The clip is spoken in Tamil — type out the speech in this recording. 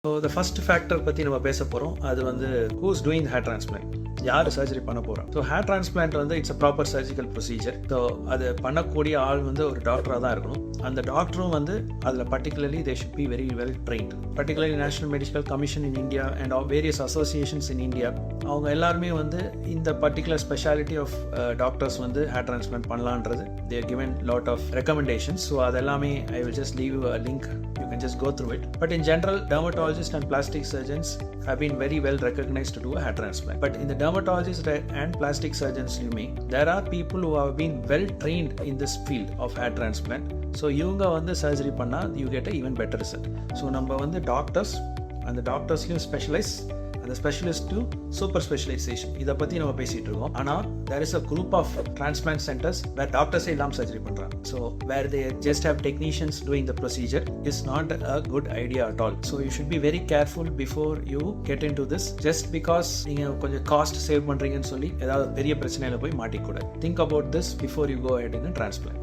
ஸோ த ஃபர்ஸ்ட் ஃபேக்டர் பற்றி நம்ம பேச போகிறோம். அது வந்து ஹூஸ் டூயிங் ஹேர் டிரான்ஸ்பிளான்ட், யார் சர்ஜரி பண்ண போகிறோம். ஸோ ஹேர் டிரான்ஸ்பிளான்ட் வந்து it's a proper surgical procedure. So அது பண்ணக்கூடிய ஆள் வந்து ஒரு டாக்டராக தான் இருக்கணும். அந்த டாக்டரும் வந்து அதில் particularly they should be very well trained. Particularly national medical commission in India and various associations in India, அவங்க எல்லாருமே வந்து இந்த பர்டிகுலர் ஸ்பெஷாலிட்டி ஆஃப் டாக்டர்ஸ் வந்து ஹேர் டிரான்ஸ்பிளான்ட் பண்ணலான்றது they are given lot of recommendations. So adellame I will just leave a link, you can just go through it. But in general, dermatologists and plastic surgeons have been very well recognized to do a hair transplant. But in the dermatologists and plastic surgeons there are people who have been well trained in this field of hair transplant. So இவங்க வந்து சர்ஜரி பண்ணா you get a even better result. So நம்ம வந்து டாக்டர்ஸ், அந்த டாக்டர்ஸ்லையும் ஸ்பெஷலைஸ், அந்த ஸ்பெஷலிஸ்ட் டு சூப்பர் ஸ்பெஷலைசேஷன், இதை பற்றி நம்ம பேசிகிட்டு இருக்கோம். ஆனால் there is a group of transplant centers where டாக்டர்ஸே இல்லாமல் சர்ஜரி பண்ணுறாங்க. So where they just have technicians doing the procedure is not a good idea at all. So you should be very careful before you get into this. Just because நீங்கள் கொஞ்சம் காஸ்ட் சேவ் பண்ணுறீங்கன்னு சொல்லி ஏதாவது பெரிய பிரச்சனையில் போய் மாட்டிக்கூடாது. Think about this before you go ahead in a transplant.